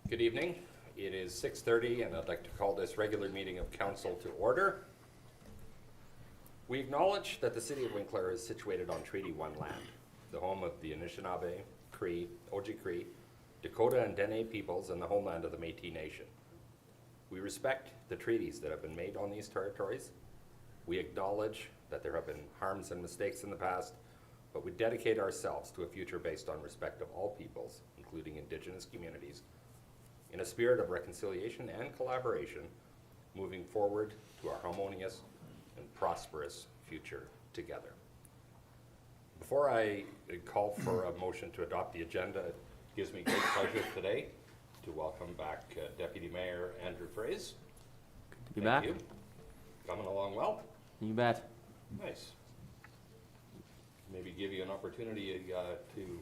Good evening. It is 6:30 and I'd like to call this regular meeting of council to order. We acknowledge that the city of Winkler is situated on Treaty 1 land, the home of the Anishinaabe, Cree, Oji-Cree, Dakota and Dene peoples and the homeland of the Métis Nation. We respect the treaties that have been made on these territories. We acknowledge that there have been harms and mistakes in the past, but we dedicate ourselves to a future based on respect of all peoples, including Indigenous communities, in a spirit of reconciliation and collaboration, moving forward to our harmonious and prosperous future together. Before I call for a motion to adopt the agenda, it gives me great pleasure today to welcome back Deputy Mayor Andrew Fraze. Good to be back. You. Coming along well? You bet. Nice. Maybe give you an opportunity to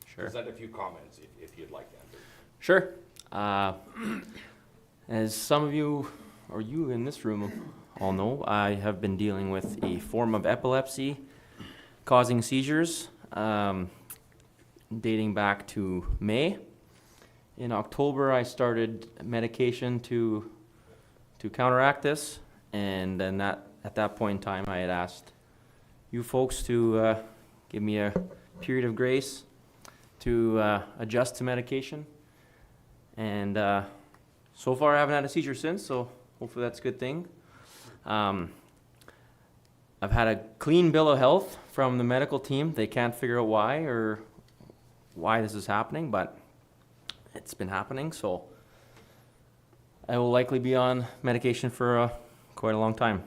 Sure. present a few comments if you'd like, Andrew. Sure. As some of you, or you in this room all know, I have been dealing with a form of epilepsy causing seizures dating back to May. In October, I started medication to counteract this, and then at that point in time, I had asked you folks to give me a period of grace to adjust to medication. And so far I haven't had a seizure since, so hopefully that's a good thing. I've had a clean bill of health from the medical team. They can't figure out why this is happening, but it's been happening, so I will likely be on medication for quite a long time.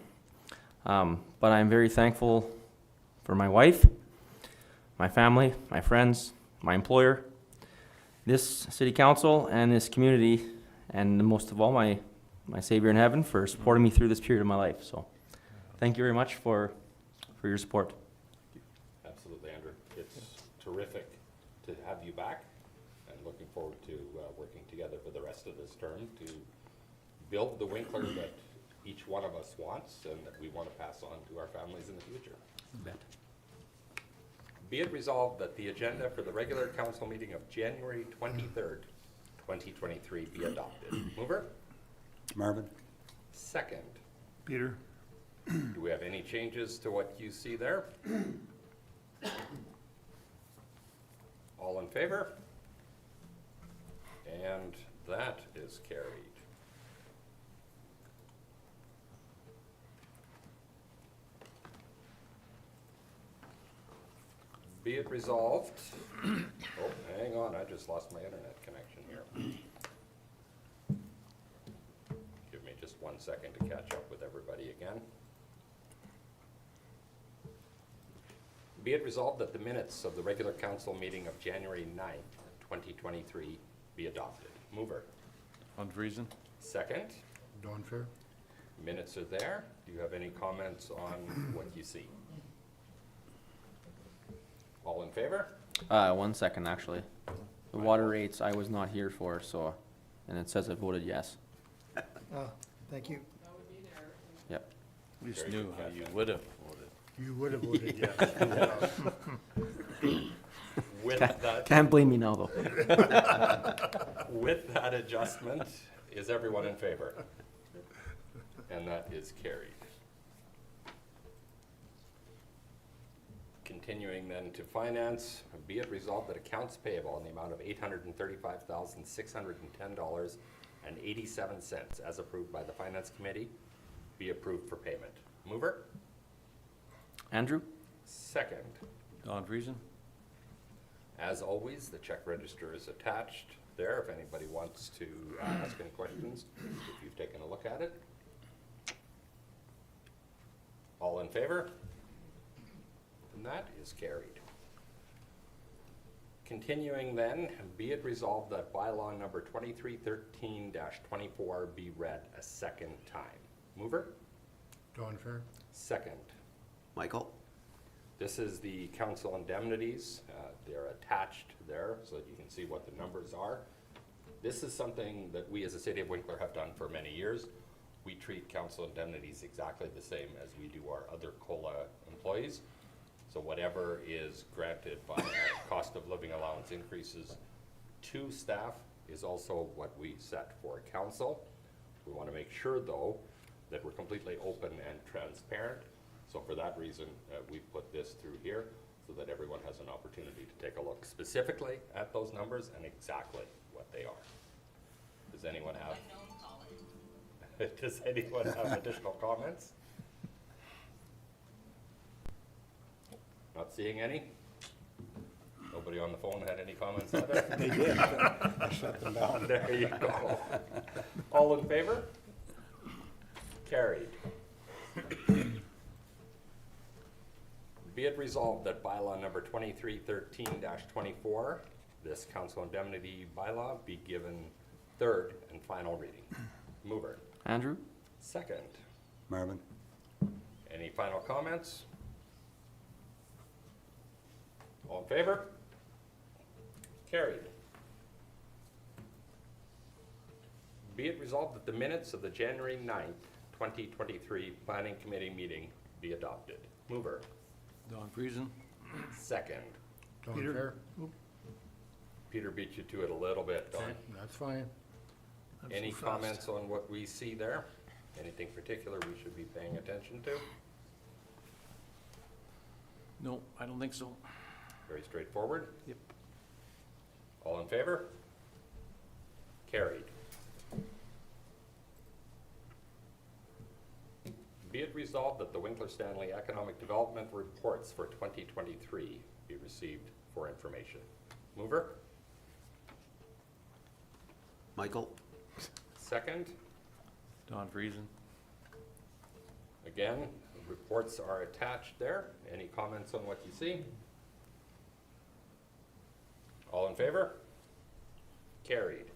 But I'm very thankful for my wife, my family, my friends, my employer, this city council, and this community, and most of all, my Savior in heaven for supporting me through this period of my life. So thank you very much for your support. Absolutely, Andrew. It's terrific to have you back, and looking forward to working together for the rest of this term to build the Winkler that each one of us wants and that we want to pass on to our families in the future. You bet. Be it resolved that the agenda for the regular council meeting of January 23rd, 2023 be adopted. Mover? Marvin. Second. Peter. Do we have any changes to what you see there? All in favor? And that is carried. Be it resolved. Oh, hang on, I just lost my internet connection here. Give me just 1 second to catch up with everybody again. Be it resolved that the minutes of the regular council meeting of January 9th, 2023 be adopted. Mover. On reason. Second. Dawn Fair. Minutes are there. Do you have any comments on what you see? All in favor? 1 second, actually. The water rates I was not here for, so, and it says I voted yes. Thank you. Yep. We just Very knew good how catch. you would have voted. You would have voted yes. With that, Can't blame me now, though. with that adjustment, is everyone in favor? And that is carried. Continuing then to finance, be it resolved that accounts payable in the amount of $835,610.87 as approved by the Finance Committee be approved for payment. Mover? Andrew? Second. On reason. As always, the check register is attached there if anybody wants to ask any questions, if you've taken a look at it. All in favor? And that is carried. Continuing then, be it resolved that bylaw number 2313-24 be read a second time. Mover? Dawn Fair. Second. Michael. This is the council indemnities. They're attached there so that you can see what the numbers are. This is something that we as a city of Winkler have done for many years. We treat council indemnities exactly the same as we do our other COLA employees. So whatever is granted by cost of living allowance increases to staff is also what we set for council. We want to make sure, though, that we're completely open and transparent. So for that reason, we put this through here so that everyone has an opportunity to take a look specifically at those numbers and exactly what they are. Does anyone have? Does anyone have additional comments? Not seeing any? Nobody on the phone had any comments either? They did. I shut them down. There you go. All in favor? Carried. Be it resolved that bylaw number 2313-24, this council indemnity bylaw, be given third and final reading. Mover. Andrew? Second. Marvin. Any final comments? All in favor? Carried. Be it resolved that the minutes of the January 9th, 2023 Planning Committee meeting be adopted. Mover. Don Friesen. Second. Don Peter? Fair. Peter beat you to it a little bit, Don. That's fine. I'm Any so fast. comments on what we see there? Anything particular we should be paying attention to? No, I don't think so. Very straightforward. Yep. All in favor? Carried. Be it resolved that the Winkler Stanley Economic Development Reports for 2023 be received for information. Mover? Michael. Second. Don Friesen. Again, reports are attached there. Any comments on what you see? All in favor? Carried.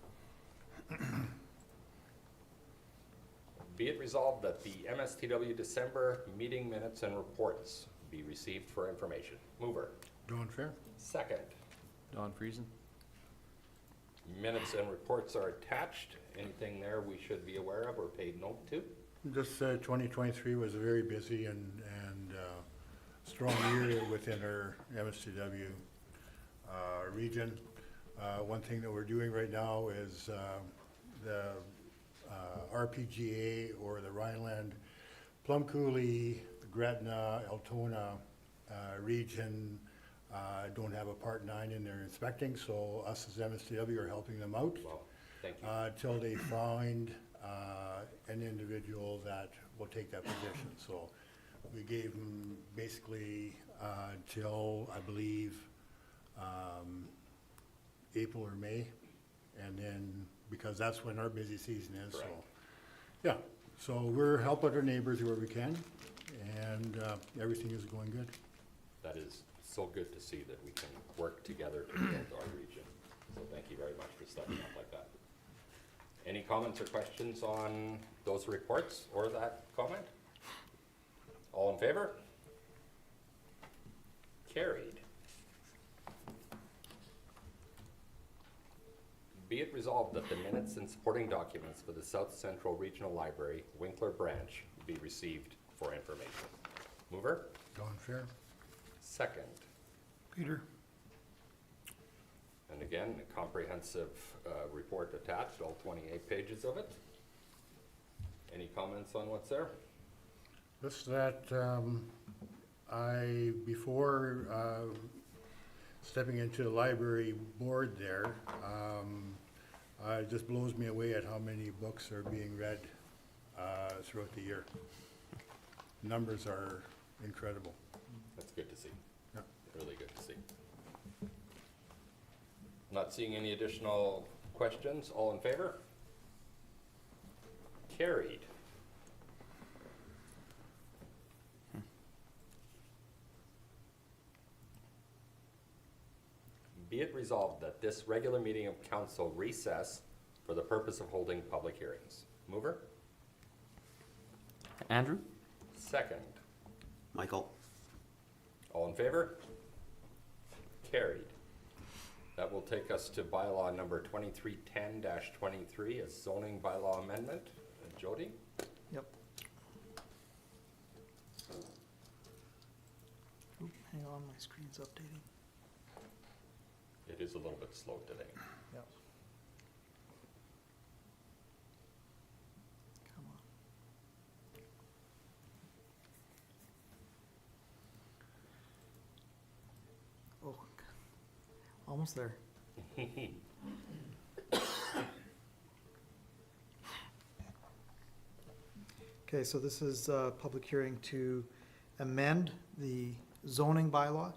Be it resolved that the MSTW December meeting minutes and reports be received for information. Mover. Don Fair. Second. Don Friesen. Minutes and reports are attached. Anything there we should be aware of or paid note to? Just 2023 was a very busy and strong year within our MSTW region. One thing that we're doing right now is the RPGA, or the Rhineland, Plum Coulee, Gretna, Altona region don't have a Part 9 in their inspecting, so us as MSTW are helping them out Well, thank you. till they find an individual that will take that position. So we gave them basically till, I believe, April or May, and then, because that's when our busy season is, so. Correct. Yeah, so we're helping our neighbors where we can, and everything is going good. That is so good to see that we can work together to build our region. So thank you very much for stepping up like that. Any comments or questions on those reports or that comment? All in favor? Carried. Be it resolved that the minutes and supporting documents for the South Central Regional Library, Winkler Branch, be received for information. Mover? Don Fair. Second. Peter? And again, a comprehensive report attached, all 28 pages of it. Any comments on what's there? Just that before stepping into the library board there, it just blows me away at how many books are being read throughout the year. Numbers are incredible. That's good to see. Yeah. Really good to see. Not seeing any additional questions. All in favor? Carried. Be it resolved that this regular meeting of council recess for the purpose of holding public hearings. Mover? Andrew? Second. Michael. All in favor? Carried. That will take us to bylaw number 2310-23, a zoning bylaw amendment. Jody? Yep. Oop, hang on, my screen's updating. It is a little bit slow today. Yep. Almost there. Okay, so this is a public hearing to amend the zoning bylaw.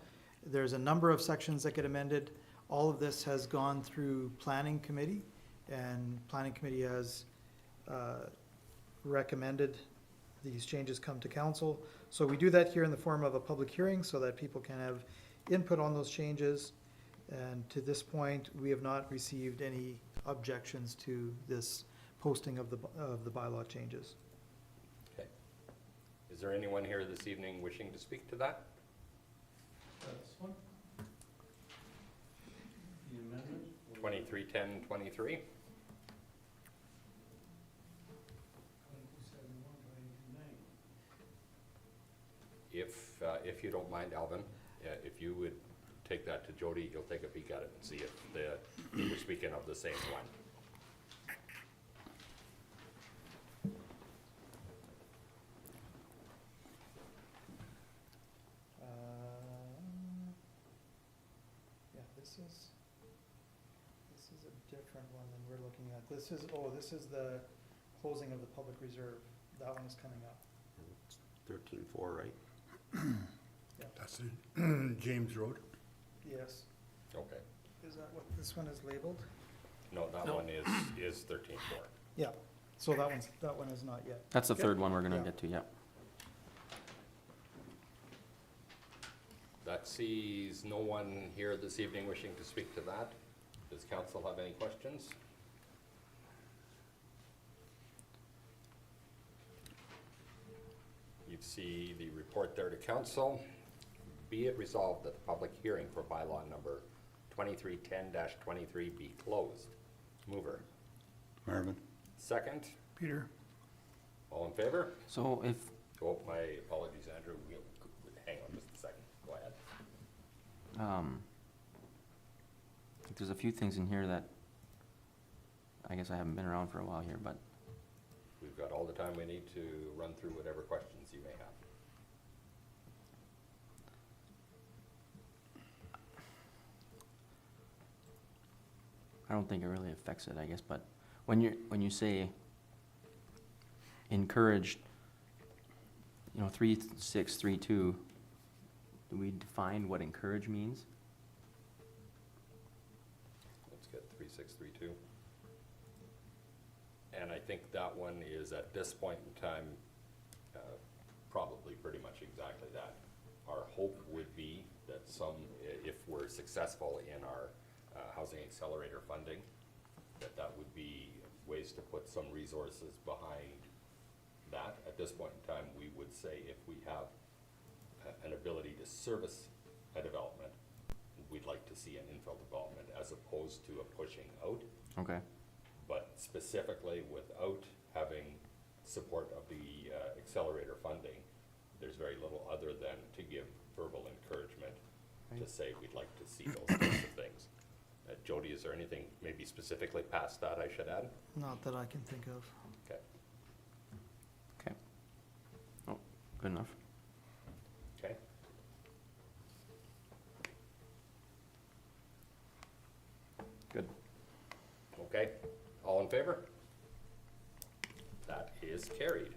There's a number of sections that get amended. All of this has gone through planning committee, and planning committee has recommended these changes come to council. So we do that here in the form of a public hearing so that people can have input on those changes. And to this point, we have not received any objections to this posting of the bylaw changes. Okay. Is there anyone here this evening wishing to speak to that? This one? The amendment? 231023? If you don't mind, Alvin, if you would take that to Jody, you'll take a peek at it and see if we're speaking of the same one. Yeah, this is a different one than we're looking at. This is the closing of the public reserve. That one is coming up. 13-4, right? That's the James Road. Yes. Okay. Is that what this one is labeled? No, that No. one is 13-4. Yeah, so that one is not yet. That's the Okay. third one we're gonna Yeah. get to, yeah. That sees no one here this evening wishing to speak to that. Does council have any questions? You see the report there to council. Be it resolved that the public hearing for bylaw number 2310-23 be closed. Mover. Marvin? Second. Peter? All in favor? So if, Oh, my apologies, Andrew. Hang on just a second. Go ahead. there's a few things in here that I guess I haven't been around for a while here, but We've got all the time we need to run through whatever questions you may have. I don't think it really affects it, I guess, but when you say encouraged, 3632, do we define what encourage means? Let's get 3632. And I think that one is at this point in time, probably pretty much exactly that. Our hope would be that if we're successful in our housing accelerator funding, that would be ways to put some resources behind that. At this point in time, we would say if we have an ability to service a development, we'd like to see an infill development as opposed to a pushing out. Okay, But specifically without having support of the accelerator funding, there's very little other than to give verbal encouragement to Right. say we'd like to see those types of things. Jody, is there anything maybe specifically past that I should add? Not that I can think of. Okay. okay. Oh, good enough. Okay. Good. Okay. All in favor? That is carried.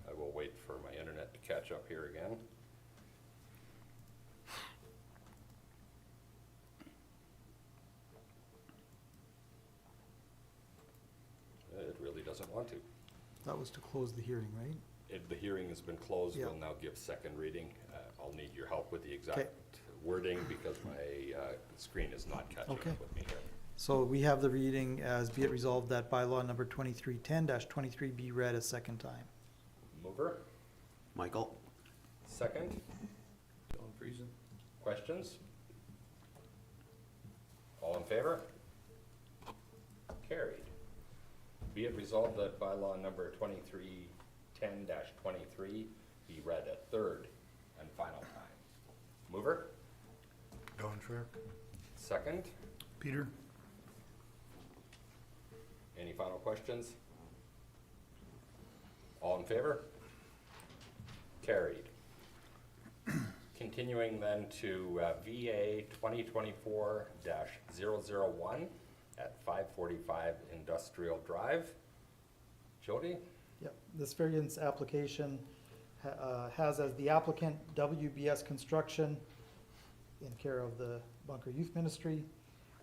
I will wait for my internet to catch up here again. It really doesn't want to. That was to close the hearing, right? The hearing has been closed. Yeah. We'll now give second reading. I'll need your help with the Okay. exact wording because my screen is not catching Okay. up with me here. So we have the reading as be it resolved that bylaw number 2310-23 be read a second time. Mover, Michael? second. Don Friesen? Questions? All in favor? Carried. Be it resolved that bylaw number 2310-23 be read a third and final time. Mover, Don Sharp. second. Peter? Any final questions? All in favor? Carried. Continuing then to VA 2024-001 at 545 Industrial Drive. Jody? Yep, this variance application has as the applicant WBS Construction in care of the Bunker Youth Ministry.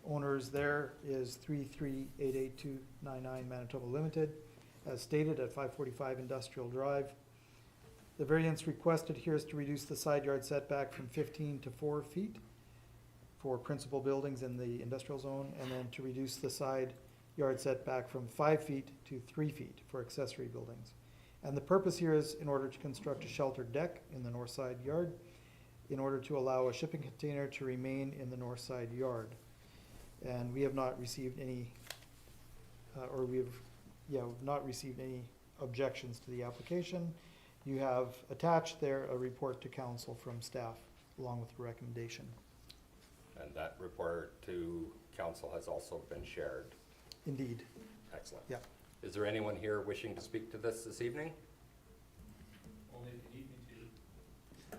Owners there is 3388299 Manitoba Limited, as stated at 545 Industrial Drive. The variance requested here is to reduce the side yard setback from 15 to 4 feet for principal buildings in the industrial zone, and then to reduce the side yard setback from 5 feet to 3 feet for accessory buildings. And the purpose here is in order to construct a sheltered deck in the north side yard, in order to allow a shipping container to remain in the north side yard. And we have not received any, we've not received any objections to the application. You have attached there a report to council from staff along with the recommendation. And that report to council has also been shared. Indeed. Excellent. Yeah. Is there anyone here wishing to speak to this evening? Only if you need me to.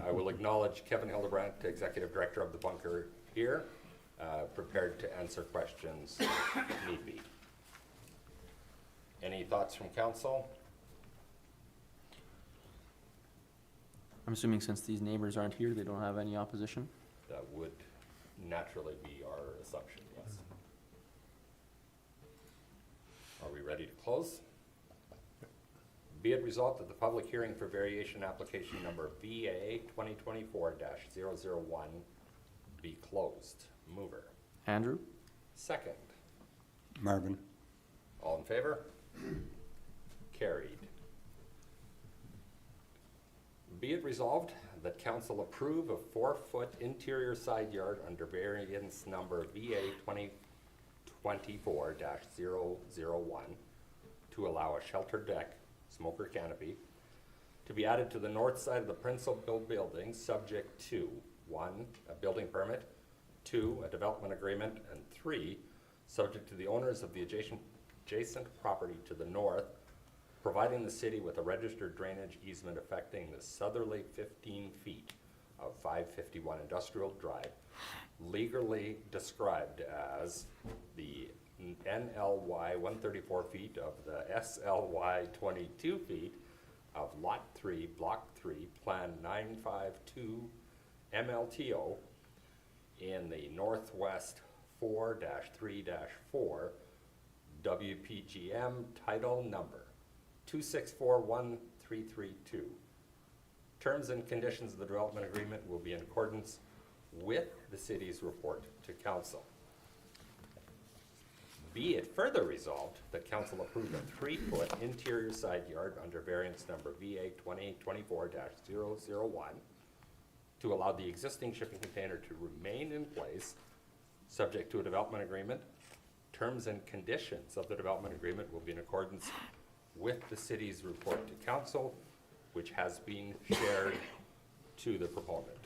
I will acknowledge Kevin Hildebrandt, Executive Director of the Bunker here, prepared to answer questions if need be. Any thoughts from council? I'm assuming since these neighbors aren't here, they don't have any opposition? That would naturally be our assumption, yes. Are we ready to close? Be it resolved that the public hearing for variation application number VA 2024-001 be closed. Mover. Andrew? Second. Marvin. All in favor? Carried. Be it resolved that council approve a 4-foot interior side yard under variance number VA 2024-001 to allow a sheltered deck, smoker canopy, to be added to the north side of the principal building, subject to 1, a building permit, 2, a development agreement, and 3, subject to the owners of the adjacent property to the north providing the city with a registered drainage easement affecting the southerly 15 feet of 551 Industrial Drive, legally described as the NLY 134 feet of the SLY 22 feet of Lot 3, Block 3, Plan 952 MLTO in the Northwest 4-3-4 WPGM title number 2641332. Terms and conditions of the development agreement will be in accordance with the city's report to council. Be it further resolved that council approve a 3-foot interior side yard under variance number VA 2024-001 to allow the existing shipping container to remain in place, subject to a development agreement. Terms and conditions of the development agreement will be in accordance with the city's report to council, which has been shared to the proponent.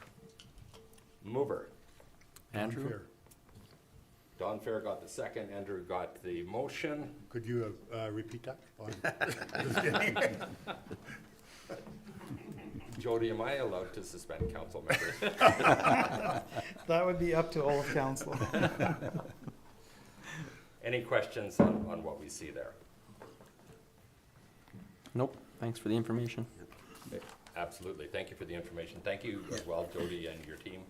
Mover. Andrew? Unfair. Don Fair got the second, Andrew got the motion. Could you repeat that? Just kidding. Jody, am I allowed to suspend council members? That would be up to all of council. Any questions on what we see there? Nope, thanks for the information. Absolutely. Thank you for the information. Thank you as well, Jody and your team,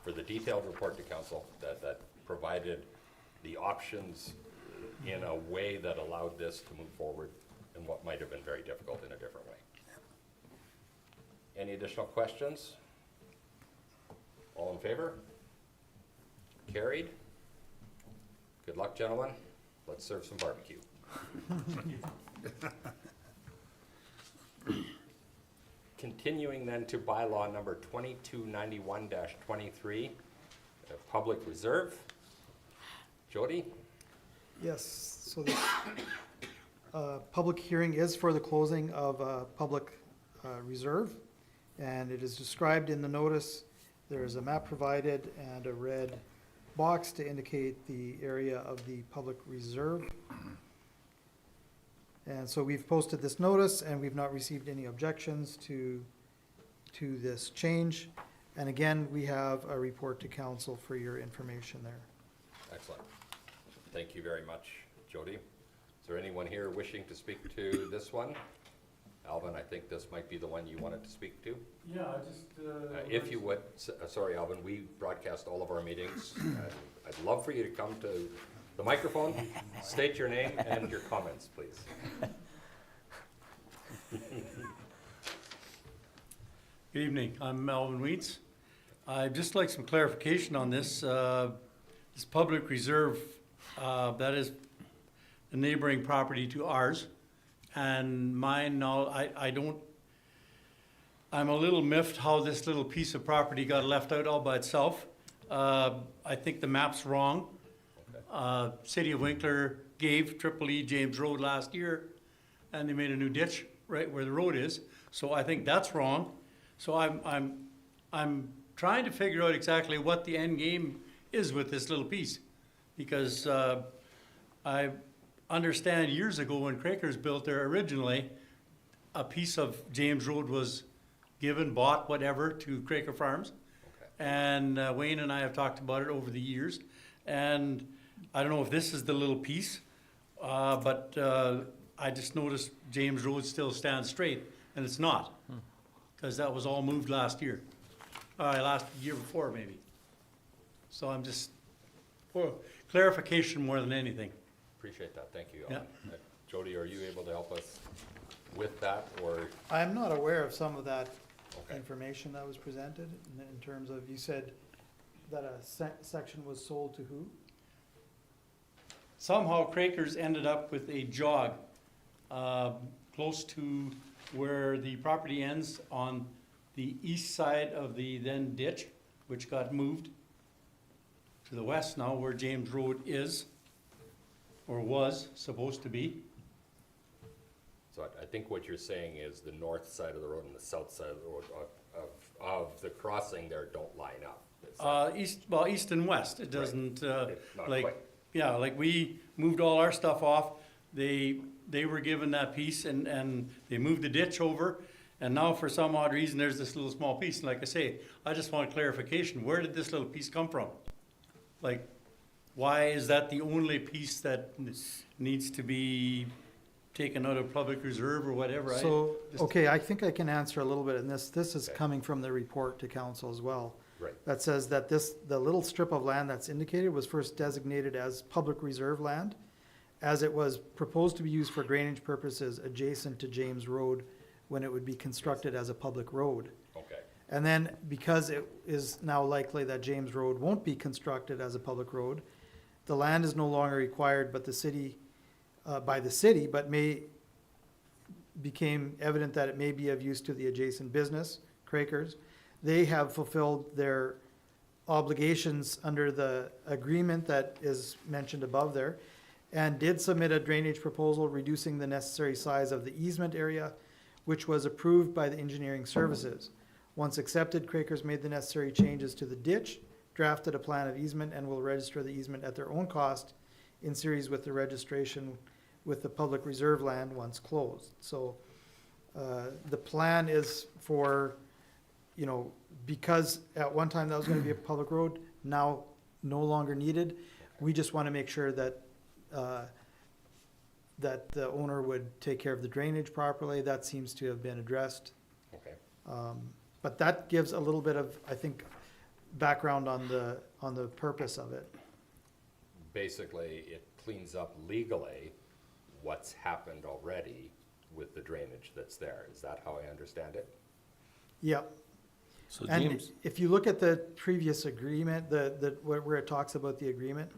for the detailed report to council that provided the options in a way that allowed this to move forward in what might have been very difficult in a different way. Any additional questions? All in favor? Carried? Good luck, gentlemen. Let's serve some barbecue. Continuing then to bylaw number 2291-23, public reserve. Jody? Yes, so this public hearing is for the closing of a public reserve, and it is described in the notice. There is a map provided and a red box to indicate the area of the public reserve. And so we've posted this notice, and we've not received any objections to this change. And again, we have a report to council for your information there. Excellent. Thank you very much, Jody. Is there anyone here wishing to speak to this one? Alvin, I think this might be the one you wanted to speak to. Yeah, I just, If you would, sorry, Alvin, we broadcast all of our meetings. I'd love for you to come to the microphone, state your name and your comments, please. Good evening, I'm Melvin Weeds. I'd just like some clarification on this, this public reserve, that is the neighboring property to ours. And mine, now, I'm a little miffed how this little piece of property got left out all by itself. I think the map's wrong. City of Winkler gave Triple E James Road last year, and they made a new ditch right where the road is. So I think that's wrong. So I'm trying to figure out exactly what the end game is with this little piece. Because I understand years ago when Crakers built there originally, a piece of James Road was given, bought, whatever, to Craker Farms. Okay. And Wayne and I have talked about it over the years. And I don't know if this is the little piece, but I just noticed James Road still stands straight, and it's not. Because that was all moved last year. Last year before, maybe. So I'm just, for clarification more than anything. Appreciate that, thank you. Yeah. Jody, are you able to help us with that, or? I'm not aware of some of that Okay. information that was presented in terms of, you said that a section was sold to who? Somehow Crakers ended up with a jog close to where the property ends on the east side of the then ditch, which got moved to the west now where James Road is, or was supposed to be. So I think what you're saying is the north side of the road and the south side of the road of the crossing there don't line up. Is that- East and west, it doesn't, Not like, quite. yeah, like we moved all our stuff off, they were given that piece and they moved the ditch over, and now for some odd reason, there's this little small piece, and like I say, I just want clarification, where did this little piece come from? Like, why is that the only piece that needs to be taken out of public reserve or whatever? So, just- okay, I think I can answer a little bit, and this is Okay. coming from the report to council as well. Right. That says that the little strip of land that's indicated was first designated as public reserve land, as it was proposed to be used for drainage purposes adjacent to James Road when it would be constructed as a public road. Okay, And then, because it is now likely that James Road won't be constructed as a public road, the land is no longer required by the city, but became evident that it may be of use to the adjacent business, Crakers. They have fulfilled their obligations under the agreement that is mentioned above there, and did submit a drainage proposal reducing the necessary size of the easement area, which was approved by the engineering services. Once accepted, Crakers made the necessary changes to the ditch, drafted a plan of easement, and will register the easement at their own cost in series with the registration with the public reserve land once closed. So, the plan is for, because at one time that was gonna be a public road, now no longer needed. We just wanna make sure that the owner would take care of the drainage properly. That seems to have been addressed. okay. But that gives a little bit of, I think, background on the purpose of it. Basically, it cleans up legally what's happened already with the drainage that's there. Is that how I understand it? Yep. So And James, if you look at the previous agreement, where it talks about the agreement,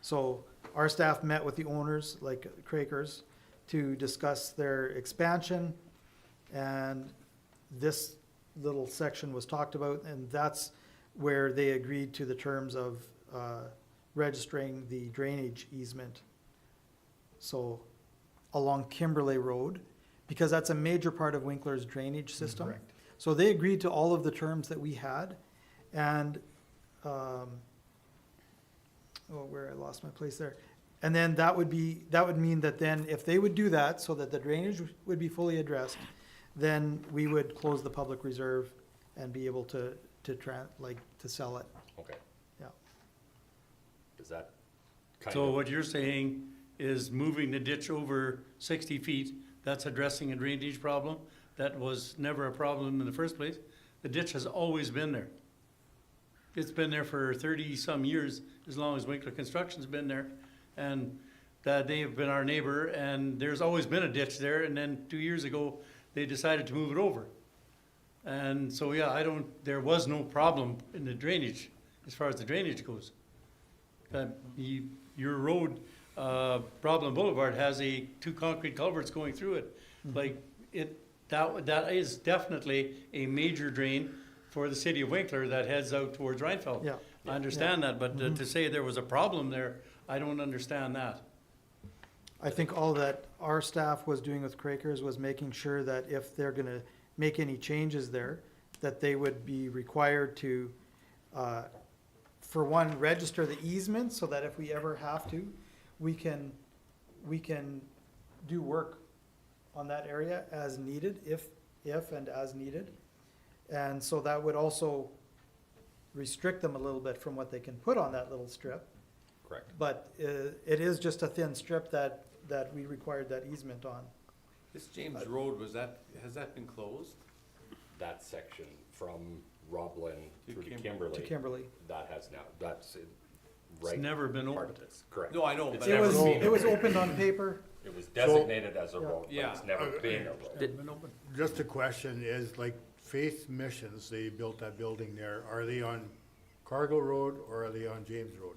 so our staff met with the owners, like Crakers, to discuss their expansion, and this little section was talked about, and that's where they agreed to the terms of registering the drainage easement. So along Kimberley Road, because that's a major part of Winkler's drainage system. Correct. So they agreed to all of the terms that we had, and, where I lost my place there. And then that would mean that then if they would do that so that the drainage would be fully addressed, then we would close the public reserve and be able to sell it, Okay, yeah. is that kind So of, what you're saying is moving the ditch over 60 feet, that's addressing a drainage problem? That was never a problem in the first place? The ditch has always been there. It's been there for 30-some years, as long as Winkler Construction's been there. And that they have been our neighbor, and there's always been a ditch there, and then 2 years ago, they decided to move it over. And so, yeah, there was no problem in the drainage, as far as the drainage goes. Your road, Broadland Boulevard has two concrete culverts going through it. Like, that is definitely a major drain for the city of Winkler that heads out towards Rheinfeld. Yeah. I understand that, but to say there was a problem there, I don't understand that. I think all that our staff was doing with Quakers was making sure that if they're gonna make any changes there, that they would be required to, for one, register the easement, so that if we ever have to, we can do work on that area as needed, if and as needed. And so that would also restrict them a little bit from what they can put on that little strip. correct? But it is just a thin strip that we required that easement on. This James Road, has that been closed? That section from Roblin To through to Kimberley. To Kimberley, Kimberly. that has now, that's It's right never been part opened. of this, correct? No, I know, It's but- never been It was a road. opened on paper. It was designated as a Yeah. road, but Yeah. it's never been a road. Been open. Just a question is, like, Faith Missions, they built that building there, are they on Cargill Road or are they on James Road?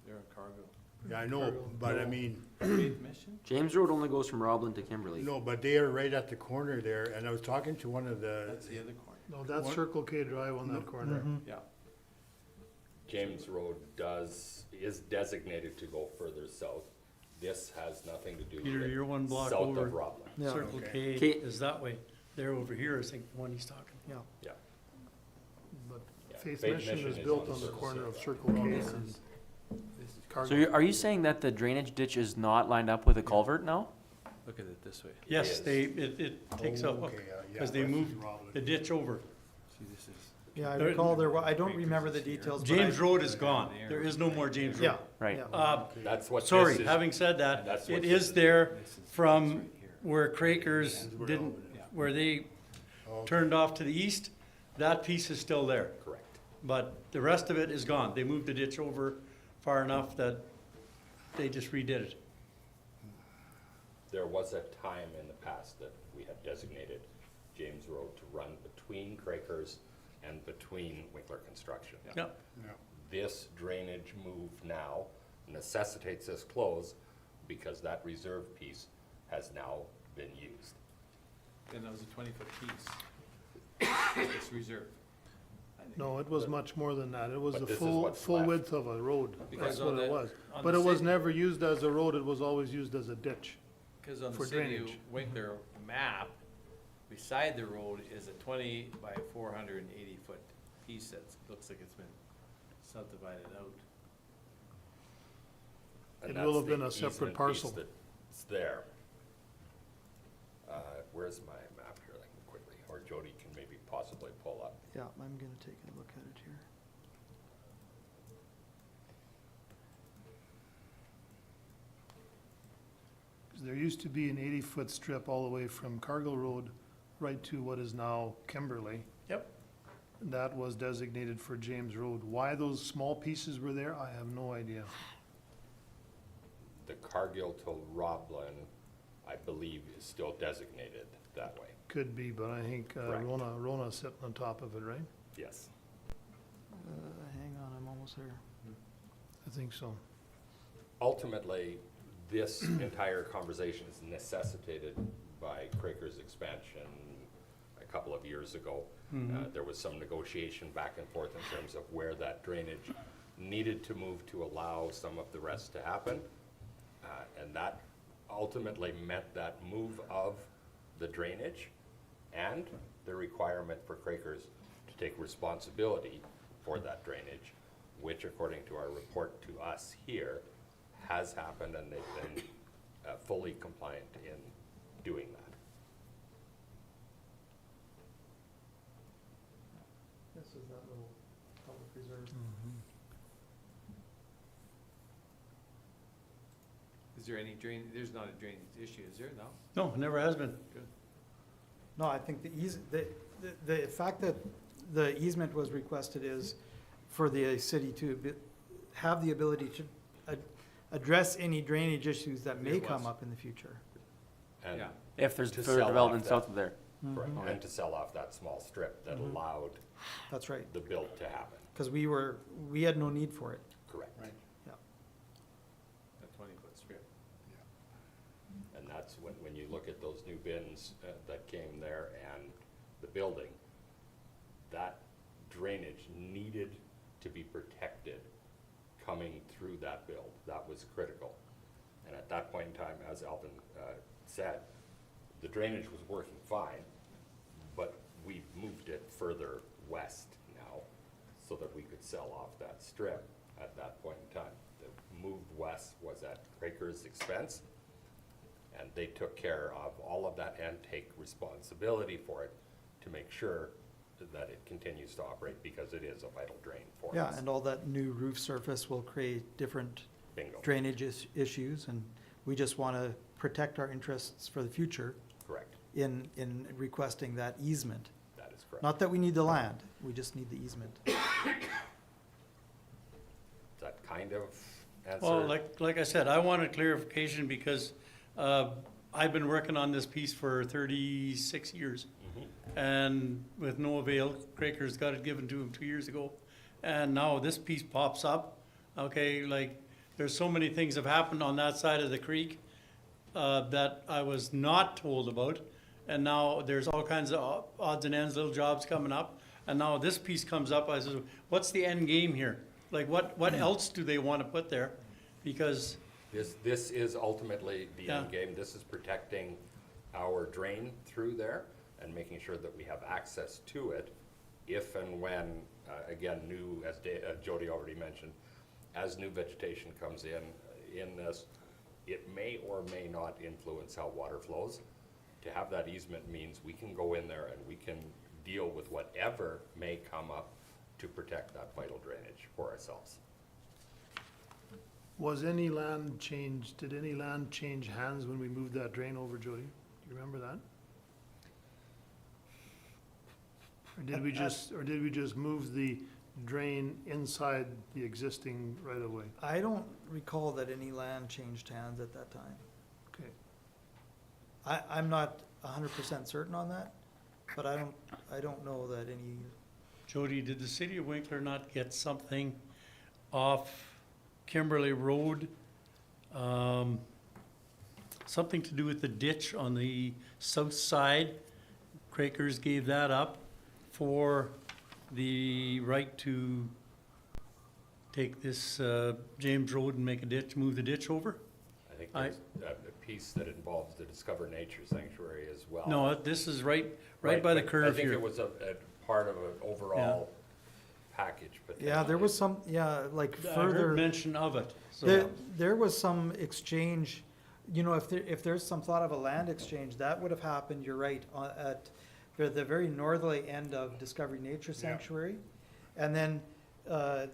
They're in Cargill. Yeah, I know, but I mean, Faith Mission? James Road only goes from Roblin to Kimberly. no, but they are right at the corner there, and I was talking to one of the, That's the other corner. No, that's What? Circle K Drive on that corner. Yeah. James Road is designated to go further south. This has nothing to do with Peter, you're one block south over. of Roblin. Yeah. Circle Okay. K is that way. They're over here, I think, the one he's talking. Yeah. Yeah. But Yeah. Faith Mission is is built on the Circle corner C. of Circle K and This is Cargill. Are you saying that the drainage ditch is not lined up with a culvert now? Look at it this way. Yes, is. it takes Oh, up, okay, yeah, because they west of moved Roblin. the ditch over. See, this is. Yeah, I There- recall I don't remember the details, but James I, Road is gone. There is no more James Road. yeah. Right. yeah. That's what Sorry, this is. having said that, That's it what is this there This is from right here. where Quakers Ends where didn't, Alvin is. where they Okay. turned off to the east, that piece is still there. Correct. But the rest of it is gone. They moved the ditch over far enough that they just redid it. There was a time in the past that we had designated James Road to run between Quakers and between Winkler Construction. Yeah. Yeah. This drainage move now necessitates this close because that reserve piece has now been used. And that was a 20-foot piece. It's reserve. I think. No, it was much more than that. It was But the this is full, what's full left. width of a road. Because That's what on it the- was. on But the it was city- never used as a road. It was always used as a ditch. Because on for the city of drainage. Winkler map, beside the road is a 20 by 480 foot piece that looks like it's been subdivided out. And It that's will have the been a separate easement piece parcel. that's there. Where's my map here? I can quickly, or Jody can maybe possibly pull up. Yeah, I'm gonna take a look at it here. There used to be an 80-foot strip all the way from Cargill Road right to what is now Kimberly. Yep. That was designated for James Road. Why those small pieces were there, I have no idea. The Cargill to Roblin, I believe, is still designated that way. Could be, but I think Correct. Rona's sitting on top of it, right? Yes. Hang on, I'm almost there. I think so. Ultimately, this entire conversation is necessitated by Quaker's expansion a couple of years ago. There was some negotiation back and forth in terms of where that drainage needed to move to allow some of the rest to happen. And that ultimately meant that move of the drainage and the requirement for Quakers to take responsibility for that drainage, which according to our report to us here, has happened, and they've been fully compliant in doing that. This is that little public reserve. Is there any there's not a drainage issue, is there? No? No, never has been. No, I think the fact that the easement was requested is for the city to have the ability to address any drainage issues that may It come was. up in the future. And Yeah. If there's To further sell development off south that- of there. correct, Mhm. and to sell off that small strip that Mhm. allowed That's right, the build to happen. because we had no need for it. Correct. Right. A 20-foot strip. And that's when you look at those new bins that came there and the building, that drainage needed to be protected coming through that build. That was critical. And at that point in time, as Alvin said, the drainage was working fine, but we moved it further west now so that we could sell off that strip at that point in time. The move west was at Quaker's expense, and they took care of all of that and take responsibility for it to make sure that it continues to operate, because it is a vital drain for us. Yeah, and all that new roof surface will create different Bingo, drainage issues, and we just want to protect our interests for the future correct, in requesting that easement. that is correct. Not that we need the land, we just need the easement. Does that kind of answer? Well, like I said, I wanted clarification because I've been working on this piece for 36 years. Mhm. And with no avail, Craker's got it given to him 2 years ago. And now this piece pops up, okay, like, there's so many things have happened on that side of the creek that I was not told about. And now there's all kinds of odds and ends, little jobs coming up. And now this piece comes up, I said, what's the end game here? Like, what else do they want to put there? Because, This is ultimately the end Yeah. game. This is protecting our drain through there and making sure that we have access to it if and when, again, new, as Jody already mentioned, as new vegetation comes in this, it may or may not influence how water flows. To have that easement means we can go in there and we can deal with whatever may come up to protect that vital drainage for ourselves. Was any land changed, did any land change hands when we moved that drain over, Jody? Do you remember that? Or did we just move the drain inside the existing right of way? I don't recall that any land changed hands at that time. Okay. I'm not 100% certain on that, but I don't know that any, Jody, did the city of Winkler not get something off Kimberly Road? Something to do with the ditch on the south side. Quakers gave that up for the right to take this James Road and make a ditch, move the ditch over? I think there's a piece that involves the Discover Nature Sanctuary as well. No, this is right by the but curve I think here. it was a part of an overall package, but. yeah, there was some, like I further. heard mention of it, There, so, there was some exchange, if there's some thought of a land exchange, that would have happened, you're right, at the very northerly end of Discovery Nature Sanctuary. And then,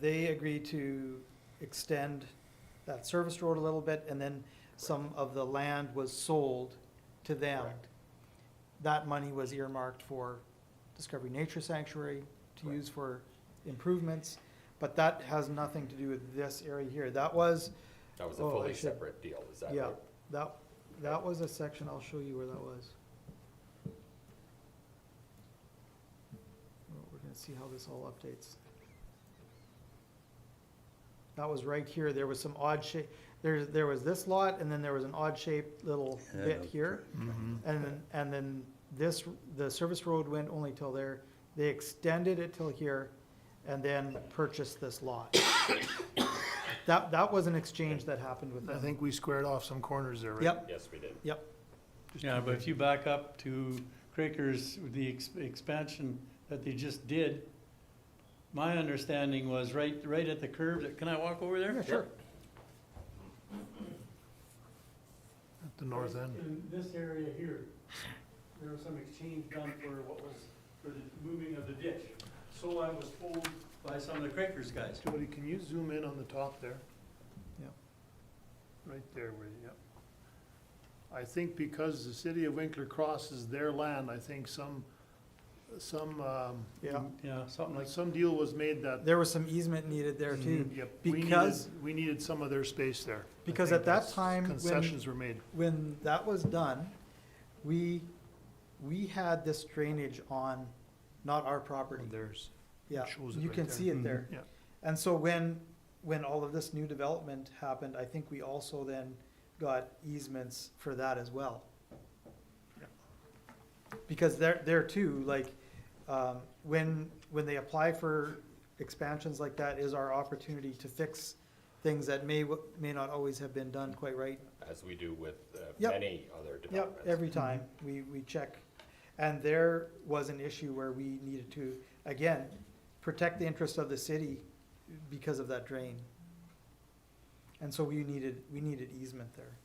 they agreed to extend that service road a little bit, and then some of the land was sold to them. Correct. That money was earmarked for Discovery Nature Sanctuary to use for improvements, but that has nothing to do with this area here. That was, That was a Oh, I fully should- separate deal, is that yeah, right? that was a section, I'll show you where that was. Well, we're gonna see how this all updates. That was right here, there was some odd shape, there was this lot, and then there was an odd shaped little bit here. And then the service road went only till there, they extended it till here, and then purchased this lot. That was an exchange that happened with I them. think we squared off some corners there, right? Yep, Yes, we did. yep. yeah, but if you back up to Quakers, the expansion that they just did, my understanding was right at the curve, can I walk over there? Yeah, sure. the north end. In this area here, there was some exchange done for what was, for the moving of the ditch. So I was told by some of the Quakers guys. Jody, can you zoom in on the top there? Yep. Right there where, yep. I think because the city of Winkler crosses their land, I think some, Yeah, Yeah, something like, some deal was made that. there was some easement needed there too. Yep, because- we needed some of their space there. I Because think at that that's- time, when- concessions were made. When that was done, we had this drainage on, not our property. Theirs. Yeah, shows it you right can there. see it there. Yeah. And so when all of this new development happened, I think we also then got easements for that as well. Because there too, like, when they apply for expansions like that is our opportunity to fix things that may not always have been done quite right. As we do with Yep. many other Yep, developments. every time we check. And there was an issue where we needed to, again, protect the interest of the city because of that drain. And so we needed easement there.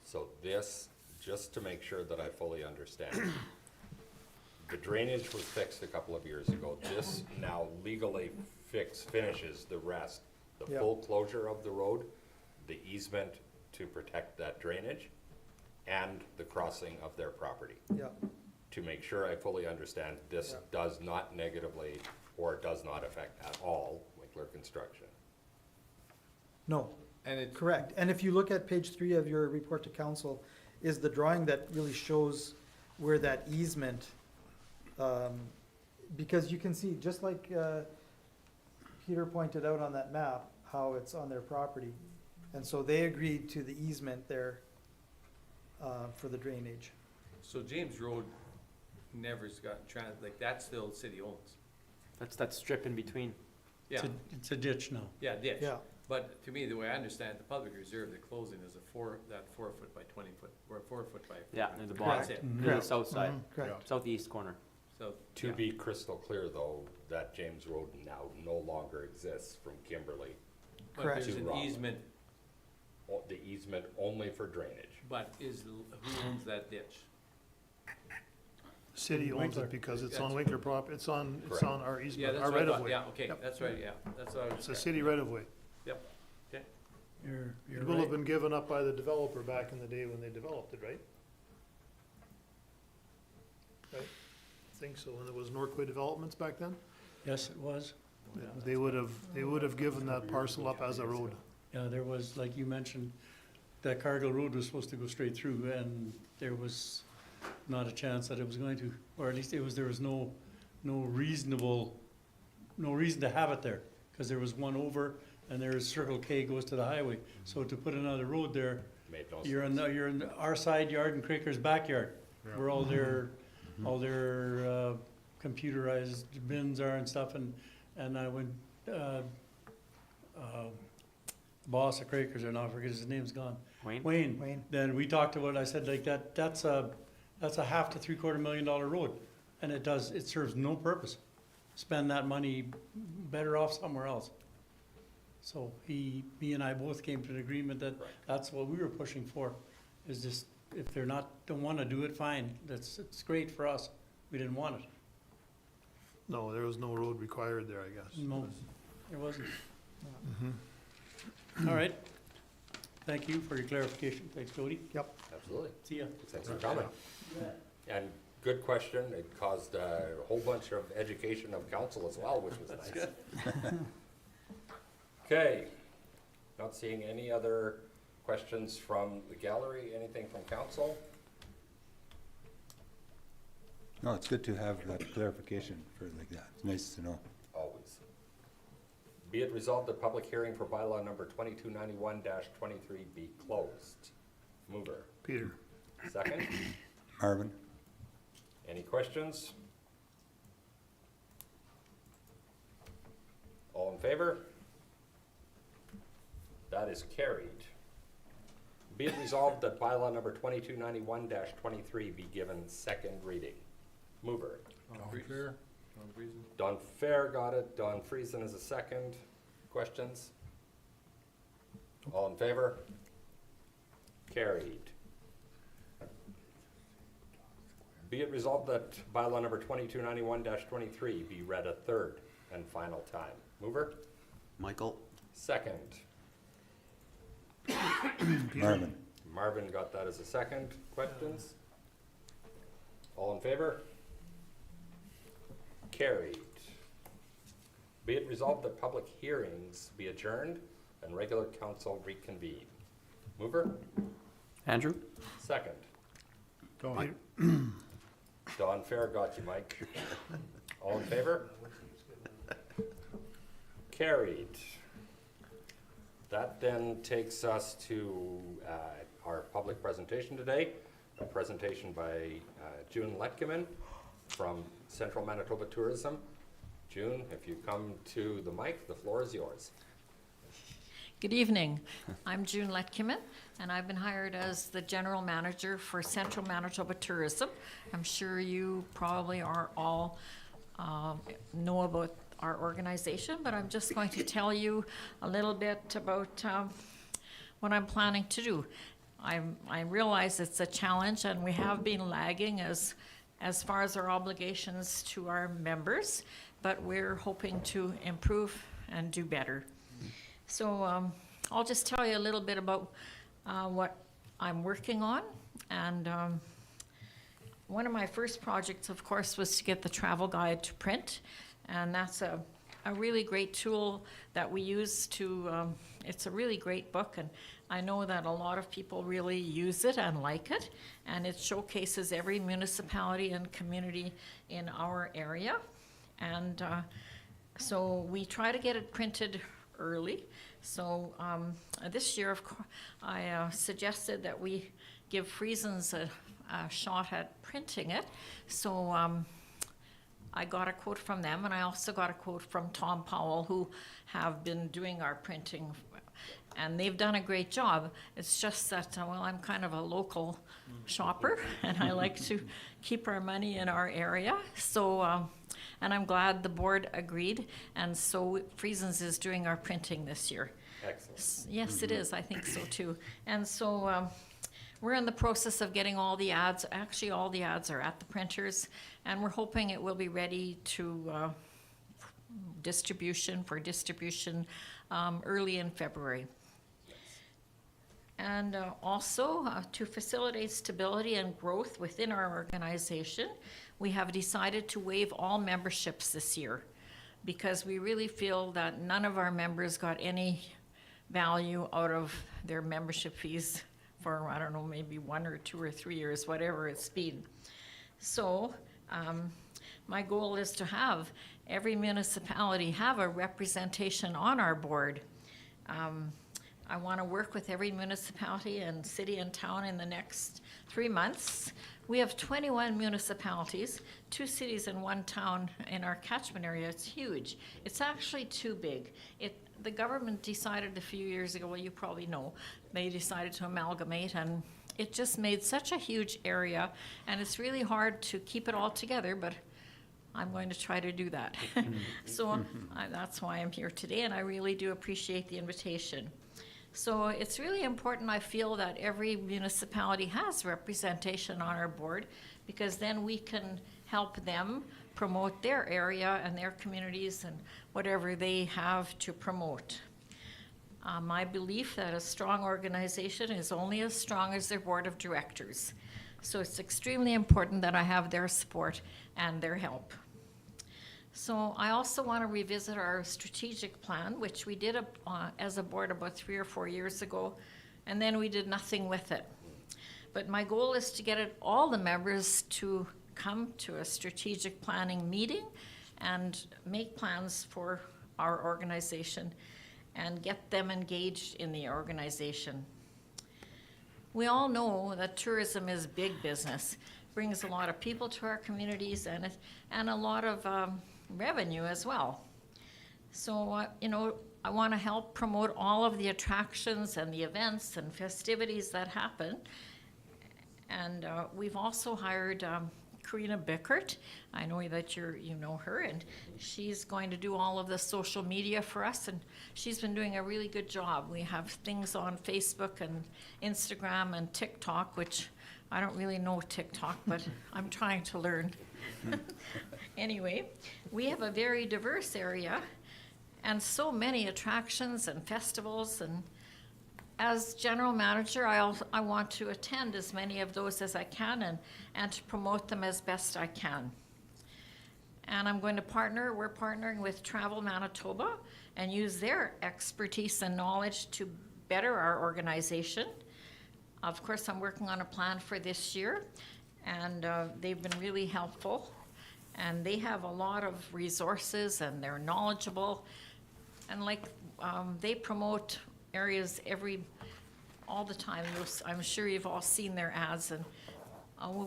So this, just to make sure that I fully understand, the drainage was fixed a couple of years ago. This now legally finishes the rest. The Yeah. full closure of the road, the easement to protect that drainage, and the crossing of their property. Yeah, To make sure I fully understand, this Yeah. does not negatively or does not affect at all Winkler construction. no, And it, correct. And if you look at page 3 of your report to council, is the drawing that really shows where that easement, because you can see, just like Peter pointed out on that map, how it's on their property. And so they agreed to the easement there for the drainage. so James Road never's got like, that's still city owns. That's that strip in between. Yeah, it's a ditch now. yeah, ditch. Yeah, But to me, the way I understand it, the public reserve, the closing is that 4 foot by 20 foot, or 4 foot by. Yeah, near the bottom, That's it. Mhm. near the Correct. south side, correct. southeast corner. So, To yeah. be crystal clear, though, that James Road now no longer exists from Kimberly. But Correct. there's To an Rockland. easement, The easement only for drainage. but who owns that ditch? The city owns Winkler. it because it's on That's- Winkler prop, it's on Correct. our Yeah, easement, that's our what I right of thought, way. yeah, okay, Yep. that's right, yeah, that's what I was. It's a city right of way. You're It will have right. been given up by the developer back in the day when they developed it, right? Right? I think so, when there was Norquay Developments back then, Yes, it was. they would have given that parcel up as a road. Yeah, there was, like you mentioned, that Cargill Road was supposed to go straight through, and there was not a chance that it was going to, or at least there was no reason to have it there, because there was one over, and there's Circle K goes to the highway. So to put another road there, Made no you're sense. in our side yard and Quaker's backyard, where all their computerized bins are and stuff, and I went, boss of Quakers, or now I forget his name's gone. Wayne? Wayne, Then we talked about, I said, like, that's a $500,000 to $750,000 road, and it serves no purpose. Spend that money better off somewhere else. So me and I both came to an agreement that that's what we were pushing for, is just, if don't wanna do it, fine, it's great for us, we didn't want it. No, there was no road required there, I guess. No, there wasn't. All right, thank you for your clarification, thanks Jody, Absolutely. see ya. Thanks for coming. And good question. It caused a whole bunch of education of council as well, which was nice. Okay. Not seeing any other questions from the gallery. Anything from council? No, it's good to have that clarification for like that. It's nice to know. Always. Be it resolved that public hearing for bylaw number 2291-23 be closed. Mover. Peter? Second. Marvin? Any questions? All in favor? That is carried. Be it resolved that bylaw number 2291-23 be given second reading. Mover. Don Fair got it. Don Friesen is a second. Questions? All in favor? Carried. Be it resolved that bylaw number 2291-23 be read a third and final time. Mover? Michael? Second. Marvin. Marvin got that as a second. Questions? All in favor? Carried. Be it resolved that public hearings be adjourned and regular council reconvene. Mover? Andrew? Second. Tony? Don Fair got you, Mike. All in favor? Carried. That then takes us to our public presentation today, a presentation by June Letkeman from Central Manitoba Tourism. June, if you come to the mic, the floor is yours. Good evening. I'm June Letkeman, and I've been hired as the general manager for Central Manitoba Tourism. I'm sure you probably are all know about our organization, but I'm just going to tell you a little bit about what I'm planning to do. I realize it's a challenge, and we have been lagging as far as our obligations to our members, but we're hoping to improve and do better. So I'll just tell you a little bit about what I'm working on. And one of my first projects, of course, was to get the travel guide to print. And that's a really great tool that we use to, it's a really great book. And I know that a lot of people really use it and like it. And it showcases every municipality and community in our area. And so we try to get it printed early. So this year, of course, I suggested that we give Friesens a shot at printing it. So I got a quote from them, and I also got a quote from Tom Powell, who have been doing our printing, and they've done a great job. It's just that, well, I'm kind of a local shopper, and I like to keep our money in our area. So and I'm glad the board agreed, and so Friesens is doing our printing this year. Excellent. Yes, it is, I think so too. And so we're in the process of getting all the ads, actually all the ads are at the printers, and we're hoping it will be ready to distribution early in February. And also, to facilitate stability and growth within our organization, we have decided to waive all memberships this year because we really feel that none of our members got any value out of their membership fees for, I don't know, maybe 1 or 2 or 3 years, whatever it's been. So my goal is to have every municipality have a representation on our board. I want to work with every municipality and city and town in the next 3 months. We have 21 municipalities, 2 cities and 1 town in our catchment area. It's huge. It's actually too big. The government decided a few years ago, well, you probably know, they decided to amalgamate, and it just made such a huge area, and it's really hard to keep it all together, but I'm going to try to do that. So that's why I'm here today, and I really do appreciate the invitation. So it's really important, I feel, that every municipality has representation on our board, because then we can help them promote their area and their communities and whatever they have to promote. My belief that a strong organization is only as strong as their board of directors. So it's extremely important that I have their support and their help. So I also want to revisit our strategic plan, which we did as a board about 3 or 4 years ago, and then we did nothing with it. But my goal is to get all the members to come to a strategic planning meeting and make plans for our organization and get them engaged in the organization. We all know that tourism is big business, brings a lot of people to our communities and a lot of revenue as well. So, I want to help promote all of the attractions and the events and festivities that happen. And we've also hired Karina Bickert. I know that you know her, and she's going to do all of the social media for us, and she's been doing a really good job. We have things on Facebook and Instagram and TikTok, which I don't really know TikTok, but I'm trying to learn. Anyway, we have a very diverse area and so many attractions and festivals, and as general manager, I want to attend as many of those as I can and to promote them as best I can. And I'm going to we're partnering with Travel Manitoba and use their expertise and knowledge to better our organization. Of course, I'm working on a plan for this year, and they've been really helpful. And they have a lot of resources, and they're knowledgeable. And they promote areas all the time. I'm sure you've all seen their ads, and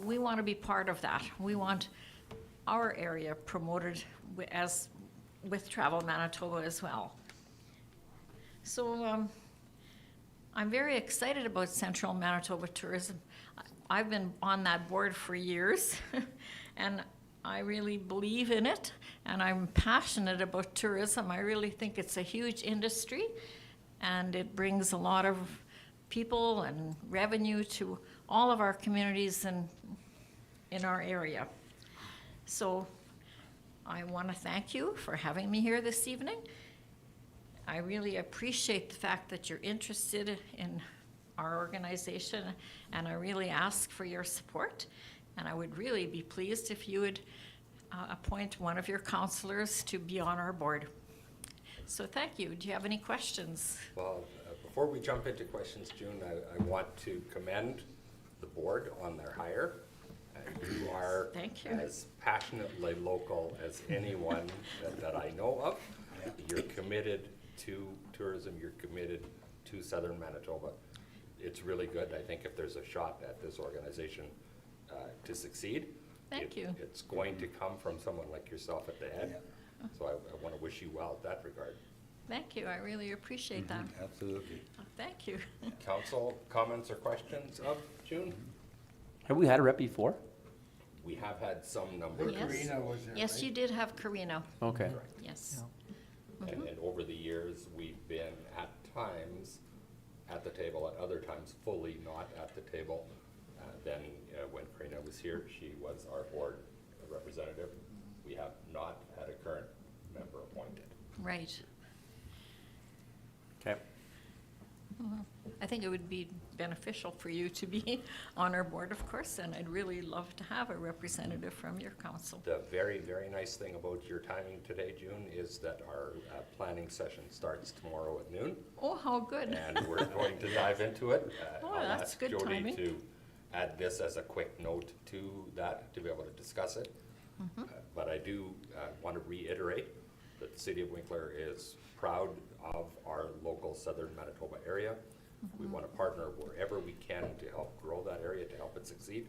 we want to be part of that. We want our area promoted with Travel Manitoba as well. So I'm very excited about Central Manitoba Tourism. I've been on that board for years, and I really believe in it, and I'm passionate about tourism. I really think it's a huge industry, and it brings a lot of people and revenue to all of our communities in our area. So I want to thank you for having me here this evening. I really appreciate the fact that you're interested in our organization, and I really ask for your support. And I would really be pleased if you would appoint one of your counselors to be on our board. So thank you. Do you have any questions? Well, before we jump into questions, June, I want to commend the board on their hire. You are Thank you. as passionately local as anyone that I know of. You're committed to tourism, you're committed to Southern Manitoba. It's really good. I think if there's a shot at this organization to succeed, Thank you. it's going to come from someone like yourself at the head. So I want to wish you well in that regard. Thank you. I really appreciate that. Absolutely. Thank you. Council comments or questions of June? Have we had a rep before? We have had some number. Yes. Karina was there, Yes, right? you did have Karina. Okay. Yes. And over the years, we've been at times at the table, at other times fully not at the table. Then when Karina was here, she was our board representative. We have not had a current member appointed. Right. Okay. I think it would be beneficial for you to be on our board, of course, and I'd really love to have a representative from your council. The very, very nice thing about your timing today, June, is that our planning session starts tomorrow at noon. Oh, how good. And we're going to dive into it. Oh, I'll that's ask good Jody timing. to add this as a quick note to that, to be able to discuss it. But I do want to reiterate that the city of Winkler is proud of our local Southern Manitoba area. We want to partner wherever we can to help grow that area, to help it succeed,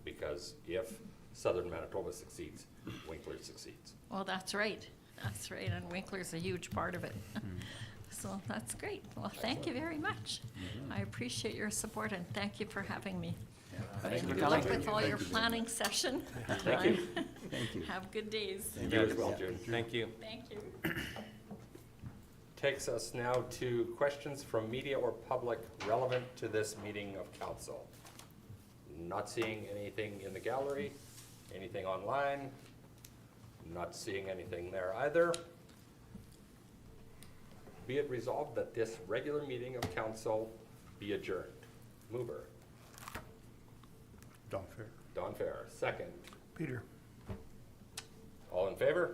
because if Southern Manitoba succeeds, Winkler succeeds. Well, that's right. That's right, and Winkler's a huge part of it. So that's great. Well, thank you very much. I appreciate your support, and thank you for having me. Thank you for Good luck coming. with all your planning session. Thank you. Thank you. Have good days. You as well, June. Thank you. Thank you. Takes us now to questions from media or public relevant to this meeting of council. Not seeing anything in the gallery, anything online, not seeing anything there either. Be it resolved that this regular meeting of council be adjourned. Mover, Don Fair. Don Fair, second. Peter. All in favor?